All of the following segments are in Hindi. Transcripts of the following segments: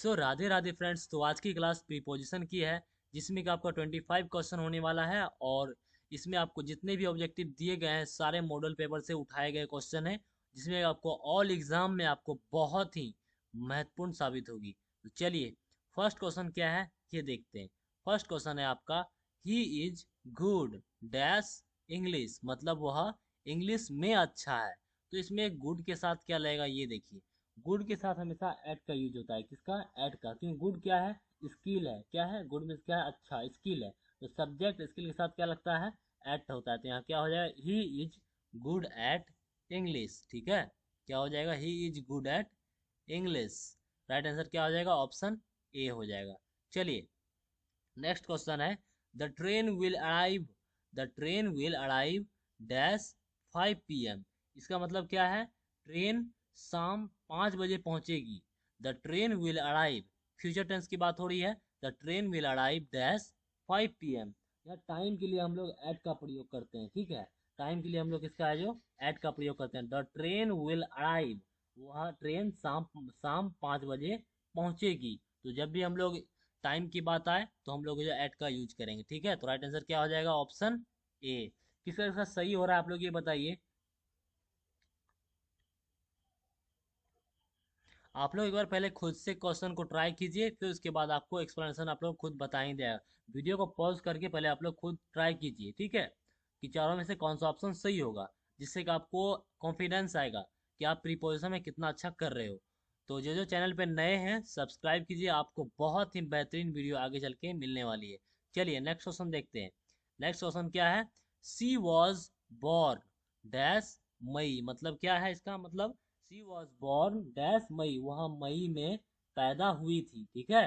सो राधे राधे फ्रेंड्स। तो आज की क्लास प्रीपोजिशन की है, जिसमें कि आपका 25 क्वेश्चन होने वाला है। और इसमें आपको जितने भी ऑब्जेक्टिव दिए गए हैं सारे मॉडल पेपर से उठाए गए क्वेश्चन हैं, जिसमें आपको ऑल एग्जाम में आपको बहुत ही महत्वपूर्ण साबित होगी। तो चलिए फर्स्ट क्वेश्चन क्या है ये देखते हैं। फर्स्ट क्वेश्चन है आपका, he is good dash English, मतलब वह इंग्लिश में अच्छा है। तो इसमें गुड के साथ क्या लगेगा ये देखिए। गुड के साथ हमेशा एट का यूज होता है, किसका, एट का, क्योंकि गुड क्या है, स्किल है। क्या है, गुड मीन्स क्या है, अच्छा, स्किल है। तो सब्जेक्ट स्किल के साथ क्या लगता है, एट होता है। तो यहाँ क्या हो जाएगा, he is good at English. ठीक है, क्या हो जाएगा, he is good at English. Right answer क्या हो जाएगा, ऑप्शन ए हो जाएगा। चलिए नेक्स्ट क्वेश्चन है, the train will arrive, the train will arrive dash 5 PM। इसका मतलब क्या है, ट्रेन शाम 5 बजे पहुंचेगी। The train will arrive, future tense की बात हो रही है। The train will arrive dash 5 PM। यह टाइम के लिए हम लोग एट का प्रयोग करते हैं। ठीक है, टाइम के लिए हम लोग किसका है, जो एट का प्रयोग करते हैं। द ट्रेन विल अराइव, वह ट्रेन शाम शाम 5 बजे पहुंचेगी। तो जब भी हम लोग टाइम की बात आए तो हम लोग जो एट का यूज करेंगे। ठीक है, तो राइट आंसर क्या हो जाएगा, ऑप्शन ए। किसका किसका सही हो रहा है आप लोग ये बताइए। आप लोग एक बार पहले खुद से क्वेश्चन को ट्राई कीजिए, फिर उसके बाद आपको एक्सप्लेनेशन आप लोग खुद बताएंगे देगा। वीडियो को पॉज करके पहले आप लोग खुद ट्राई कीजिए, ठीक है, कि चारों में से कौन सा ऑप्शन सही होगा, जिससे कि आपको कॉन्फिडेंस आएगा कि आप प्रीपोजिशन में कितना अच्छा कर रहे हो। तो जो चैनल पे नए हैं सब्सक्राइब कीजिए, आपको बहुत ही बेहतरीन वीडियो आगे चल के मिलने वाली है। चलिए नेक्स्ट क्वेश्चन देखते हैं। नेक्स्ट क्वेश्चन क्या है, सी वॉज बॉर्न डैश मई, मतलब क्या है इसका मतलब, सी वॉज बॉर्न डैश मई, वह मई में पैदा हुई थी। ठीक है,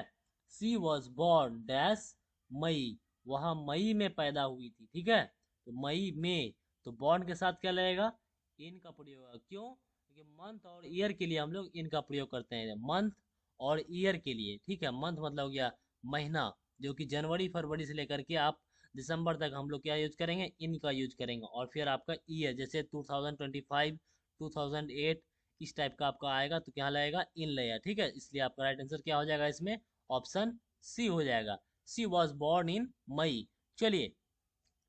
सी वॉज बॉर्न डैश मई, वह मई में पैदा हुई थी। ठीक है, तो मई में, तो बॉर्न के साथ क्या लगेगा, इन का प्रयोग होगा। क्यों, क्योंकि मंथ और ईयर के लिए हम लोग इन का प्रयोग करते हैं, मंथ और ईयर के लिए। ठीक है, मंथ मतलब हो गया महीना, जो कि जनवरी फरवरी से लेकर के आप दिसंबर तक हम लोग क्या यूज करेंगे, इन का यूज करेंगे। और फिर आपका ईयर जैसे 2025 2008 इस टाइप का आपका आएगा तो क्या लगेगा, इन लगेगा। ठीक है, इसलिए आपका राइट आंसर क्या हो जाएगा इसमें, ऑप्शन सी हो जाएगा। सी वॉज बॉर्न इन मई। चलिए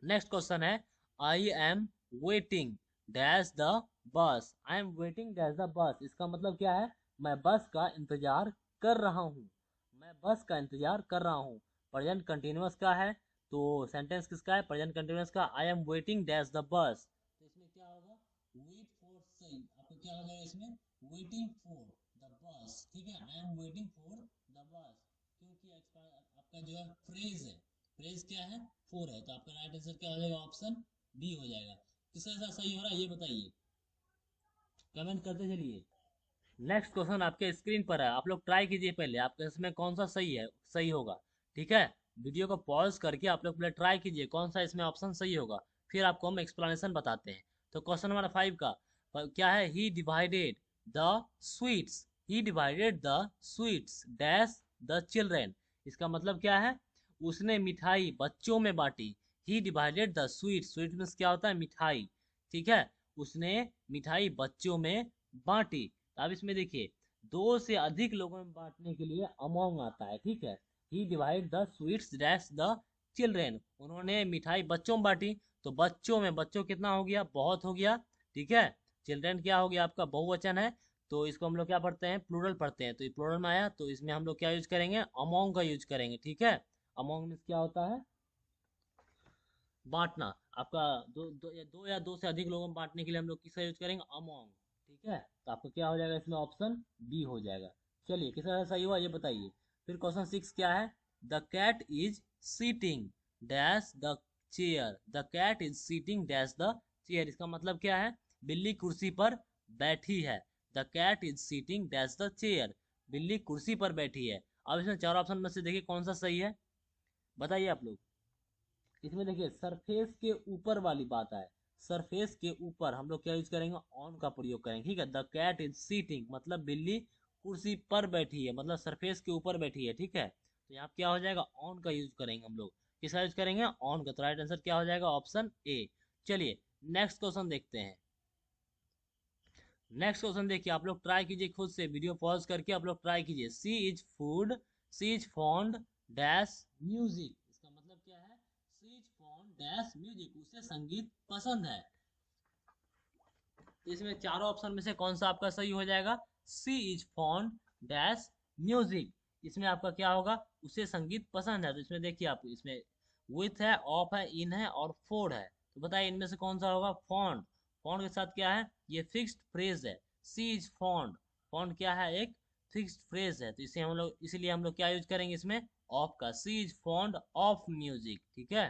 नेक्स्ट क्वेश्चन है, I am waiting dash the bus, I am waiting dash the bus, इसका मतलब क्या है, मैं बस का इंतजार कर रहा हूँ, मैं बस का इंतजार कर रहा हूँ। प्रेजेंट कंटिन्यूअस का है, तो सेंटेंस किसका है, प्रेजेंट कंटिन्यूअस का। I am waiting dash the bus, तो इसमें क्या होगा, वेट फॉर सही, आपको क्या हो जाएगा इसमें, वेटिंग फॉर द बस। ठीक है, I am waiting for the bus, क्योंकि आपका जो है फ्रेज है, फ्रेज क्या है, फोर है, तो आपका राइट आंसर क्या हो जाएगा, ऑप्शन बी हो जाएगा। किसका ऐसा सही हो रहा है ये बताइए, कमेंट करते चलिए। नेक्स्ट क्वेश्चन आपके स्क्रीन पर है, आप लोग ट्राई कीजिए पहले आपके इसमें कौन सा सही है, सही होगा। ठीक है, वीडियो को पॉज करके आप लोग पहले ट्राई कीजिए कौन सा इसमें ऑप्शन सही होगा, फिर आपको हम एक्सप्लेनेशन बताते हैं। तो क्वेश्चन नंबर 5 का क्या है, he divided the sweets, he divided the sweets dash the children, इसका मतलब क्या है, उसने मिठाई बच्चों में बांटी। He divided the sweet, sweet means क्या होता है, मिठाई। ठीक है, उसने मिठाई बच्चों में बांटी। तो अब इसमें देखिए, दो से अधिक लोगों में बांटने के लिए अमोंग आता है। ठीक है, he divide the sweets dash the children, उन्होंने मिठाई बच्चों में बांटी, तो बच्चों में, बच्चों कितना हो गया, बहुत हो गया। ठीक है, चिल्ड्रेन क्या हो गया आपका, बहुवचन है, तो इसको हम लोग क्या पढ़ते हैं, प्लूरल पढ़ते हैं। तो ये प्लूरल में आया, तो इसमें हम लोग क्या यूज करेंगे, अमोंग का यूज करेंगे। ठीक है, अमोंग मीन्स क्या होता है, बांटना। आपका दो या दो से अधिक लोगों में बांटने के लिए हम लोग किसका यूज करेंगे, अमोंग। ठीक है, तो आपका क्या हो जाएगा इसमें, ऑप्शन बी हो जाएगा। चलिए किसका सही हुआ ये बताइए। फिर क्वेश्चन 6 क्या है, the cat is sitting dash the chair, the cat is sitting dash the chair, इसका मतलब क्या है, बिल्ली कुर्सी पर बैठी है। The cat is sitting dash the chair, बिल्ली कुर्सी पर बैठी है। अब इसमें चार ऑप्शन में से देखिए कौन सा सही है, बताइए आप लोग। इसमें देखिए सरफेस के ऊपर वाली बात है, सरफेस के ऊपर हम लोग क्या यूज करेंगे, ऑन का प्रयोग करेंगे। ठीक है, द कैट इज सीटिंग मतलब बिल्ली कुर्सी पर बैठी है, मतलब सरफेस के ऊपर बैठी है। ठीक है, तो यहाँ क्या हो जाएगा, ऑन का यूज करेंगे हम लोग। किसका यूज करेंगे, ऑन का। तो राइट आंसर क्या हो जाएगा, ऑप्शन ए। चलिए नेक्स्ट क्वेश्चन देखते हैं। नेक्स्ट क्वेश्चन देखिए, आप लोग ट्राई कीजिए खुद से, वीडियो पॉज करके आप लोग ट्राई कीजिए। She is food, she is fond dash music, इसका मतलब क्या है? She is fond dash music, उसे संगीत पसंद है। तो इसमें चारों ऑप्शन में से कौन सा आपका सही हो जाएगा? सी इज फॉन्ड डैश म्यूजिक, इसमें आपका क्या होगा? उसे संगीत पसंद है। तो इसमें देखिए, आप इसमें विथ है, ऑफ है, इन है और फोर है। तो बताइए इनमें से कौन सा होगा? फॉन्ड। फॉन्ड के साथ क्या है? ये फिक्स्ड फ्रेज है। सी इज फॉन्ड, फॉन्ड क्या है? एक फिक्स्ड फ्रेज है। तो इसे हम लोग, इसीलिए हम लोग क्या यूज करेंगे इसमें? ऑफ का। सी इज फॉन्ड ऑफ म्यूजिक, ठीक है।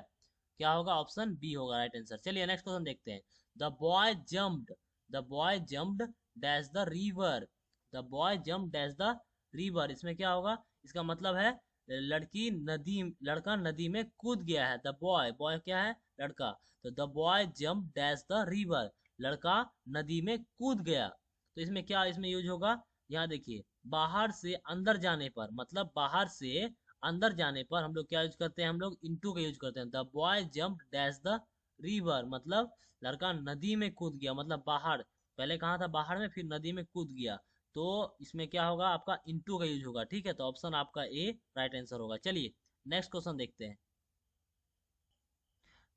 क्या होगा? ऑप्शन बी होगा राइट आंसर। चलिए नेक्स्ट क्वेश्चन देखते हैं। The boy jumped, the boy jumped dash the river, the boy jump dash the river, इसमें क्या होगा? इसका मतलब है लड़की नदी, लड़का नदी में कूद गया है। द बॉय, बॉय क्या है? लड़का। तो the boy jump dash the river, लड़का नदी में कूद गया। तो इसमें क्या इसमें यूज होगा? यहाँ देखिए, बाहर से अंदर जाने पर, मतलब बाहर से अंदर जाने पर हम लोग क्या यूज करते हैं? हम लोग इनटू का यूज करते हैं। The boy jump dash the river, मतलब लड़का नदी में कूद गया, मतलब बाहर, पहले कहाँ था? बाहर में, फिर नदी में कूद गया। तो इसमें क्या होगा? आपका इनटू का यूज होगा, ठीक है। तो ऑप्शन आपका ए राइट आंसर होगा। चलिए नेक्स्ट क्वेश्चन देखते हैं।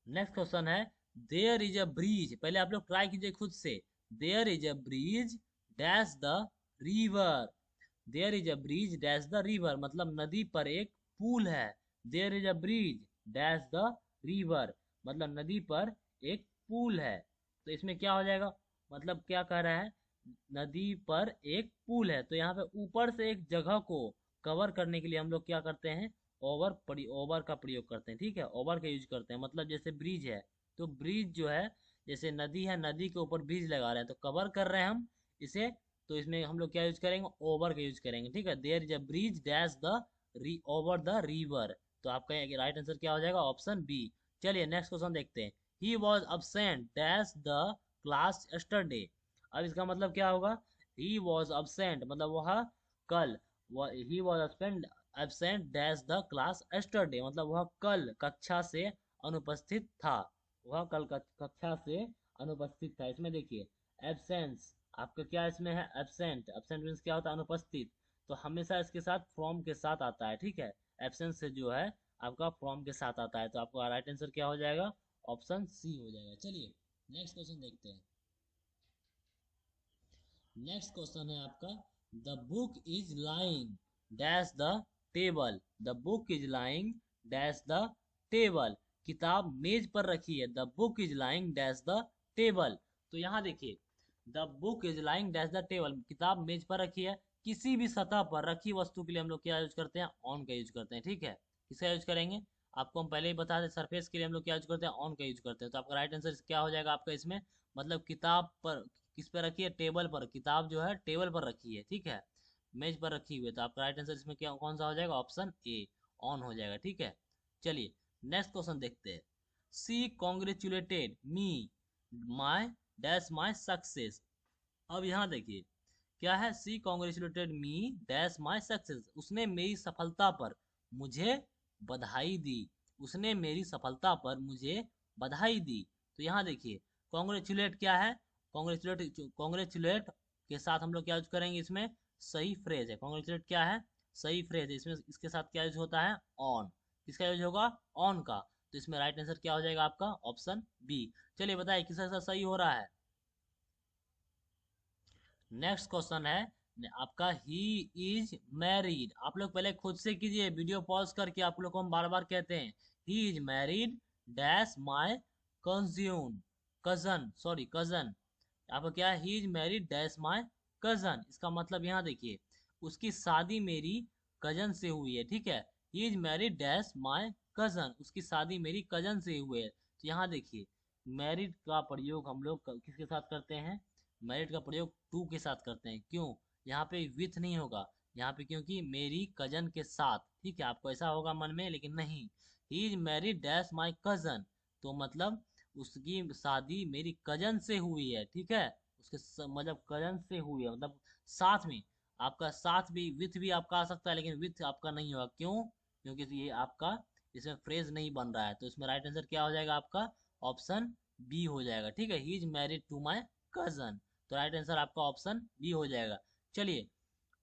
नेक्स्ट क्वेश्चन है, देयर इज अ ब्रिज, पहले आप लोग ट्राई कीजिए खुद से। There is a bridge dash the river, there is a bridge dash the river, मतलब नदी पर एक पुल है। There is a bridge dash the river, मतलब नदी पर एक पुल है। तो इसमें क्या हो जाएगा? मतलब क्या कह रहा है? नदी पर एक पुल है। तो यहाँ पे ऊपर से एक जगह को कवर करने के लिए हम लोग क्या करते हैं? ओवर का प्रयोग करते हैं, ठीक है। ओवर का यूज करते हैं, मतलब जैसे ब्रिज है, तो ब्रिज जो है, जैसे नदी है, नदी के ऊपर ब्रिज लगा रहे हैं, तो कवर कर रहे हैं हम इसे। तो इसमें हम लोग क्या यूज करेंगे? ओवर का यूज करेंगे, ठीक है। There is a bridge dash the over the river, तो आपका राइट आंसर क्या हो जाएगा? Option B. चलिए नेक्स्ट क्वेश्चन देखते हैं। He was absent dash the class yesterday, अब इसका मतलब क्या होगा? ही वॉज absent, मतलब वह कल, ही was absent dash the class yesterday, मतलब वह कल कक्षा से अनुपस्थित था, वह कल कक्षा से अनुपस्थित था। इसमें देखिए, एब्सेंस आपका क्या इसमें है? एब्सेंट, एब्सेंट मीन्स क्या होता है? अनुपस्थित। तो हमेशा इसके साथ फ्रॉम के साथ आता है, ठीक है। एब्सेंस से जो है आपका फ्रॉम के साथ आता है। तो आपका राइट आंसर क्या हो जाएगा? ऑप्शन सी हो जाएगा। चलिए नेक्स्ट क्वेश्चन देखते हैं। नेक्स्ट क्वेश्चन है आपका, the book is lying dash the table, the book is lying dash the table, किताब मेज पर रखी है। The book is lying dash the table, तो यहाँ देखिए, the book is lying dash the table, किताब मेज पर रखी है। किसी भी सतह पर रखी वस्तु के लिए हम लोग क्या यूज करते हैं? ऑन का यूज करते हैं, ठीक है। किसका यूज करेंगे? आपको हम पहले ही बता दें, सरफेस के लिए हम लोग क्या यूज करते हैं? ऑन का यूज करते हैं। तो आपका राइट आंसर क्या हो जाएगा आपका इसमें? मतलब किताब पर, किस पे रखी है? टेबल पर, किताब जो है टेबल पर रखी है, ठीक है, मेज पर रखी हुई है। तो आपका राइट आंसर इसमें क्या कौन सा हो जाएगा? ऑप्शन ए, ऑन हो जाएगा, ठीक है। चलिए नेक्स्ट क्वेश्चन देखते हैं। She congratulated me my dash my success, अब यहाँ देखिए क्या है? She congratulated me dash my success, उसने मेरी सफलता पर मुझे बधाई दी, उसने मेरी सफलता पर मुझे बधाई दी। तो यहाँ देखिए, कॉन्ग्रेचुलेट क्या है? कॉन्ग्रेचुलेट, कॉन्ग्रेचुलेट के साथ हम लोग क्या यूज करेंगे इसमें? सही फ्रेज है। कॉन्ग्रेचुलेट क्या है? सही फ्रेज है। इसमें इसके साथ क्या यूज होता है? ऑन, किसका यूज होगा? ऑन का। तो इसमें राइट आंसर क्या हो जाएगा आपका? Option B. चलिए बताइए किसका साथ सही हो रहा है। नेक्स्ट क्वेश्चन है आपका, ही इज मैरिड, आप लोग पहले खुद से कीजिए, वीडियो पॉज करके, आप लोग को हम बार बार कहते हैं। ही is married dash my consume cousin, sorry cousin, आपका क्या है? He is married dash my cousin, इसका मतलब यहाँ देखिए, उसकी शादी मेरी कजन से हुई है, ठीक है। He is married dash my cousin, उसकी शादी मेरी कजन से हुई है। तो यहाँ देखिए, मैरिड का प्रयोग हम लोग किसके साथ करते हैं? मैरिड का प्रयोग टू के साथ करते हैं। क्यों? यहाँ पे विथ नहीं होगा यहाँ पे, क्योंकि मेरी कजन के साथ, ठीक है। आपको ऐसा होगा मन में, लेकिन नहीं। ही is married dash my cousin, तो मतलब उसकी शादी मेरी कजन से हुई है, ठीक है। उसके मतलब कजन से हुई है, मतलब साथ में, आपका साथ भी, विथ भी आपका आ सकता है, लेकिन विथ आपका नहीं होगा। क्यों? क्योंकि ये आपका इसमें फ्रेज नहीं बन रहा है। तो इसमें राइट आंसर क्या हो जाएगा आपका? ऑप्शन बी हो जाएगा, ठीक है। He is married to my cousin. तो राइट आंसर आपका ऑप्शन बी हो जाएगा। चलिए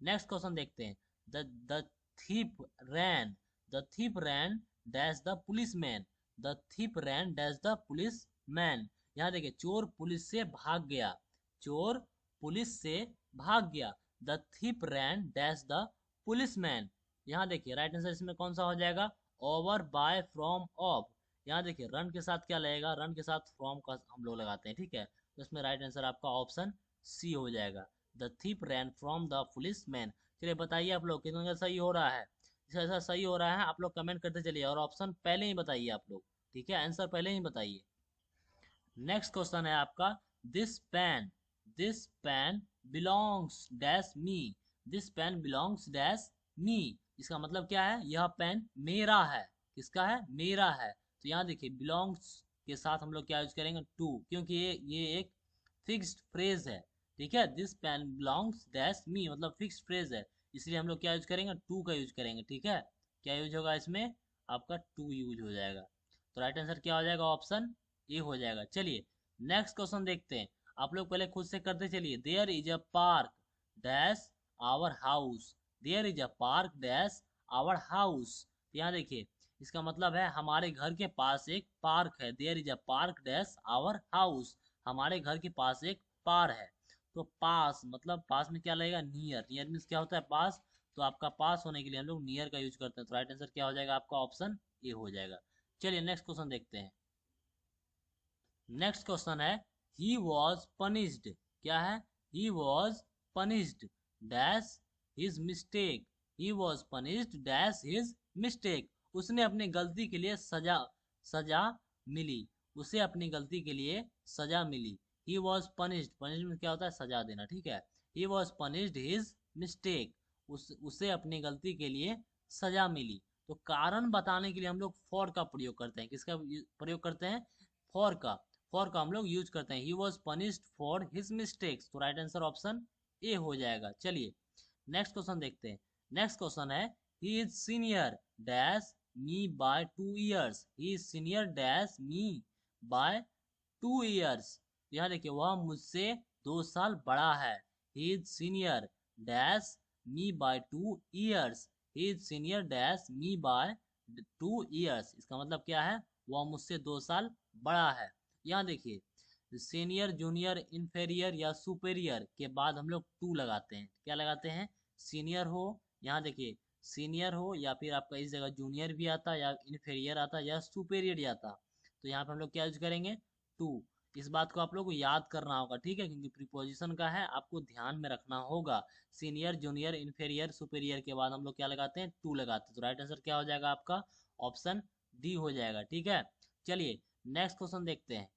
नेक्स्ट क्वेश्चन देखते हैं। The thief ran the thief ran dash the police man the thief ran dash the police man. यहाँ देखिए चोर पुलिस से भाग गया, चोर पुलिस से भाग गया। The thief ran dash the police man. यहाँ देखिए राइट आंसर इसमें कौन सा हो जाएगा, ओवर बाय फ्रॉम ऑफ। यहाँ देखिए रन के साथ क्या लगेगा, रन के साथ फ्रॉम का हम लोग लगाते हैं, ठीक है। तो इसमें राइट आंसर आपका ऑप्शन सी हो जाएगा, the thief ran from the police man. चलिए बताइए आप लोग कितना सही हो रहा है। जैसा सही हो रहा है आप लोग कमेंट करते चलिए, और ऑप्शन पहले ही बताइए आप लोग, ठीक है, आंसर पहले ही बताइए। नेक्स्ट क्वेश्चन है आपका, this pen belongs dash me this pen belongs dash me. इसका मतलब क्या है, यह पेन मेरा है, किसका है, मेरा है। तो यहाँ देखिए बिलोंग्स के साथ हम लोग क्या यूज करेंगे, टू, क्योंकि ये एक फिक्स्ड फ्रेज है, ठीक है। This pen belongs dash me मतलब फिक्स्ड फ्रेज है, इसलिए हम लोग क्या यूज करेंगे, टू का यूज करेंगे, ठीक है। क्या यूज होगा इसमें, आपका टू यूज हो जाएगा। तो राइट आंसर क्या हो जाएगा, ऑप्शन ए हो जाएगा। चलिए नेक्स्ट क्वेश्चन देखते हैं। आप लोग पहले खुद से करते चलिए। There is a park dash our house there is a park dash our house. यहाँ देखिए इसका मतलब है हमारे घर के पास एक पार्क है। There is a park dash our house, हमारे घर के पास एक पार्क है। तो पास मतलब पास में क्या लगेगा, नियर। नियर मीन्स क्या होता है, पास। तो आपका पास होने के लिए हम लोग नियर का यूज करते हैं। तो राइट आंसर क्या हो जाएगा, आपका ऑप्शन ए हो जाएगा। चलिए नेक्स्ट क्वेश्चन देखते हैं। नेक्स्ट क्वेश्चन है, ही वॉज पनिश्ड। क्या है, he was punished dash his mistake he was punished dash his mistake. उसने अपनी गलती के लिए सजा सजा मिली, उसे अपनी गलती के लिए सजा मिली। ही वॉज पनिश्ड, पनिशमेंट क्या होता है, सजा देना, ठीक है। He was punished his mistake, उसे अपनी गलती के लिए सजा मिली। तो कारण बताने के लिए हम लोग फॉर का प्रयोग करते हैं, किसका प्रयोग करते हैं, फॉर का। फॉर का हम लोग यूज करते हैं। He was punished for his mistakes, तो राइट आंसर ऑप्शन ए हो जाएगा। चलिए नेक्स्ट क्वेश्चन देखते हैं। नेक्स्ट क्वेश्चन है, he is senior dash me by 2 years he is senior dash me by 2 years। यहाँ देखिए वह मुझसे 2 साल बड़ा है। He is senior dash me by 2 years he is senior dash me by 2 years। इसका मतलब क्या है, वह मुझसे 2 साल बड़ा है। यहाँ देखिए सीनियर जूनियर इन्फेरियर या सुपेरियर के बाद हम लोग टू लगाते हैं। क्या लगाते हैं, सीनियर हो, यहाँ देखिए सीनियर हो, या फिर आपका इस जगह जूनियर भी आता या इन्फेरियर आता या सुपेरियर आता। तो यहाँ पे हम लोग क्या यूज करेंगे, टू। इस बात को आप लोग को याद करना होगा, ठीक है, क्योंकि प्रीपोजिशन का है, आपको ध्यान में रखना होगा। सीनियर जूनियर इन्फेरियर सुपेरियर के बाद हम लोग क्या लगाते हैं, टू लगाते हैं। तो राइट आंसर क्या हो जाएगा, आपका ऑप्शन डी हो जाएगा, ठीक है। चलिए नेक्स्ट क्वेश्चन देखते हैं।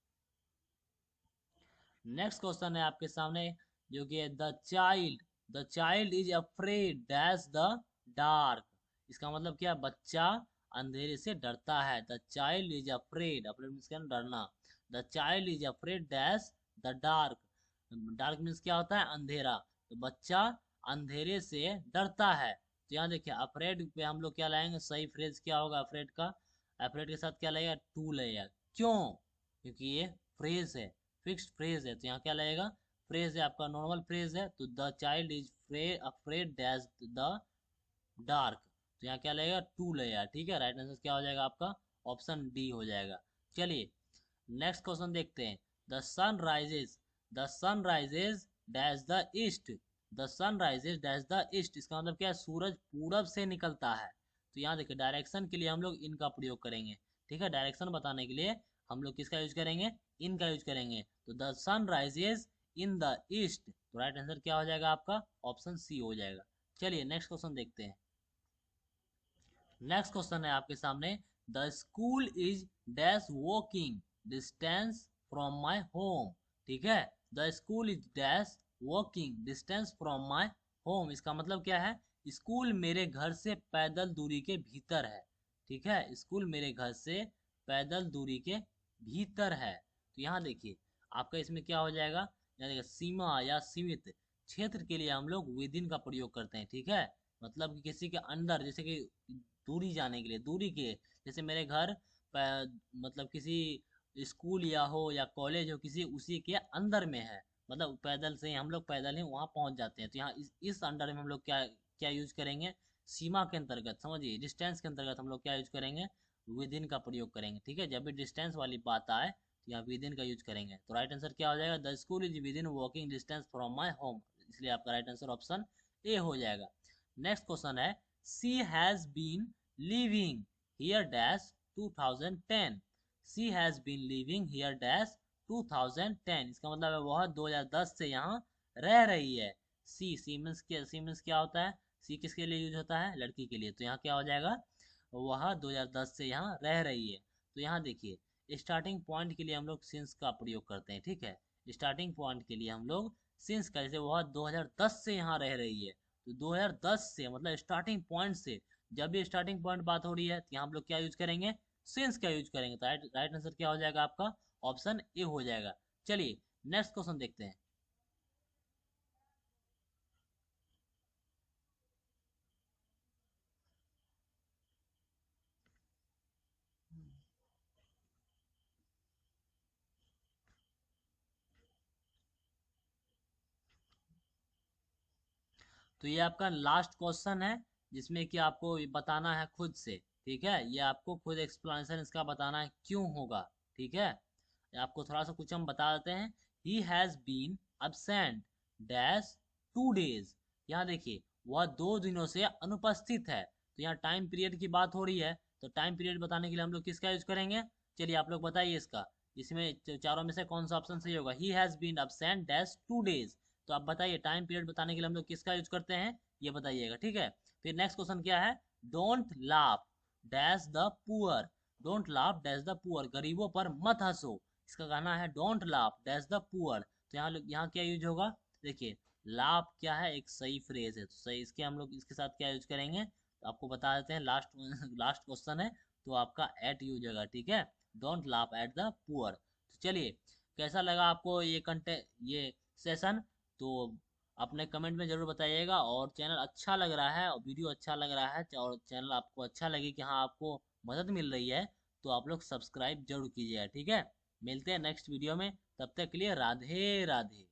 नेक्स्ट क्वेश्चन है आपके सामने, जो कि the child is afraid dash the dark. इसका मतलब क्या, बच्चा अंधेरे से डरता है। The child is afraid, afraid means क्या, डरना। The child is afraid dash the dark, dark means क्या होता है, अंधेरा। तो बच्चा अंधेरे से डरता है। तो यहाँ देखिए अफ्रेड पे हम लोग क्या लाएंगे, सही फ्रेज क्या होगा अफ्रेड का, अफ्रेड के साथ क्या लगेगा, टू लगेगा। क्यों, क्योंकि ये फ्रेज है, फिक्स्ड फ्रेज है। तो यहाँ क्या लगेगा, फ्रेज है, आपका नॉर्मल फ्रेज है। तो the child is afraid dash the dark, तो यहाँ क्या लगेगा, टू लगेगा, ठीक है। राइट आंसर क्या हो जाएगा आपका, ऑप्शन डी हो जाएगा। चलिए नेक्स्ट क्वेश्चन देखते हैं। The sun rises dash the east the sun rises dash the east. इसका मतलब क्या है, सूरज पूरब से निकलता है। तो यहाँ देखिए डायरेक्शन के लिए हम लोग इनका प्रयोग करेंगे, ठीक है। डायरेक्शन बताने के लिए हम लोग किसका यूज करेंगे, इनका यूज करेंगे। तो the sun rises in the east, तो राइट आंसर क्या हो जाएगा आपका, ऑप्शन सी हो जाएगा। चलिए नेक्स्ट क्वेश्चन देखते हैं। नेक्स्ट क्वेश्चन है आपके सामने, the school is dash walking distance from my home, ठीक है। The school is dash walking distance from my home. इसका मतलब क्या है, स्कूल मेरे घर से पैदल दूरी के भीतर है, ठीक है। स्कूल मेरे घर से पैदल दूरी के भीतर है। तो यहाँ देखिए आपका इसमें क्या हो जाएगा, यहाँ देखिए सीमा या सीमित क्षेत्र के लिए हम लोग विद इन का प्रयोग करते हैं, ठीक है। मतलब कि किसी के अंदर, जैसे कि दूरी जाने के लिए, दूरी के, जैसे मेरे घर मतलब किसी स्कूल या हो या कॉलेज हो किसी, उसी के अंदर में है, मतलब पैदल से हम लोग पैदल ही वहाँ पहुँच जाते हैं। तो यहाँ इस अंडर में हम लोग क्या क्या यूज करेंगे, सीमा के अंतर्गत, समझिए डिस्टेंस के अंतर्गत हम लोग क्या यूज करेंगे, विद इन का प्रयोग करेंगे। ठीक है, जब भी डिस्टेंस वाली बात आए तो यहाँ विद इन का यूज करेंगे। तो राइट आंसर क्या हो जाएगा, the school is with in walking distance from my home, इसलिए आपका राइट आंसर ऑप्शन ए हो जाएगा। नेक्स्ट क्वेश्चन है, she has been living here dash 2010। She has been living here dash 2010, इसका मतलब है वह 2010 से यहाँ रह रही है। सी मीन्स क्या होता है, सी किसके लिए यूज होता है, लड़की के लिए। तो यहाँ क्या हो जाएगा, वह 2010 से यहाँ रह रही है। तो यहाँ देखिए स्टार्टिंग पॉइंट के लिए हम लोग सिंस का प्रयोग करते हैं। ठीक है, स्टार्टिंग पॉइंट के लिए हम लोग सिंस का, जैसे वह 2010 से यहाँ रह रही है, तो 2010 से मतलब स्टार्टिंग पॉइंट से, जब भी स्टार्टिंग पॉइंट बात हो रही है तो यहाँ हम लोग क्या यूज करेंगे, सिंस का यूज करेंगे। तो राइट आंसर क्या हो जाएगा आपका, ऑप्शन ए हो जाएगा। चलिए नेक्स्ट क्वेश्चन देखते हैं। तो ये आपका लास्ट क्वेश्चन है, जिसमें कि आपको ये बताना है खुद से। ठीक है, ये आपको खुद एक्सप्लेनेशन इसका बताना है क्यों होगा। ठीक है, आपको थोड़ा सा कुछ हम बता देते हैं। He has been absent dash 2 days। यहाँ देखिए वह 2 दिनों से अनुपस्थित है, तो यहाँ टाइम पीरियड की बात हो रही है। तो टाइम पीरियड बताने के लिए हम लोग किसका यूज करेंगे, चलिए आप लोग बताइए इसका, इसमें चारों में से कौन सा ऑप्शन सही होगा। He has been absent dash 2 days, तो आप बताइए टाइम पीरियड बताने के लिए हम लोग किसका यूज करते हैं, ये बताइएगा। ठीक है, फिर नेक्स्ट क्वेश्चन क्या है, don't laugh dash the poor. Don't laugh dash the poor, गरीबों पर मत हंसो, इसका कहना है don't laugh dash the poor. तो यहाँ क्या यूज होगा, देखिए लाफ क्या है, एक सही फ्रेज है, तो सही इसके हम लोग इसके साथ क्या यूज करेंगे, तो आपको बता देते हैं। लास्ट लास्ट क्वेश्चन है, तो आपका एट यूज होगा। ठीक है, don't laugh at the poor. तो चलिए कैसा लगा आपको ये सेशन, तो अपने कमेंट में ज़रूर बताइएगा। और चैनल अच्छा लग रहा है और वीडियो अच्छा लग रहा है और चैनल आपको अच्छा लगे कि हाँ आपको मदद मिल रही है, तो आप लोग सब्सक्राइब जरूर कीजिएगा। ठीक है, मिलते हैं नेक्स्ट वीडियो में, तब तक के लिए राधे राधे।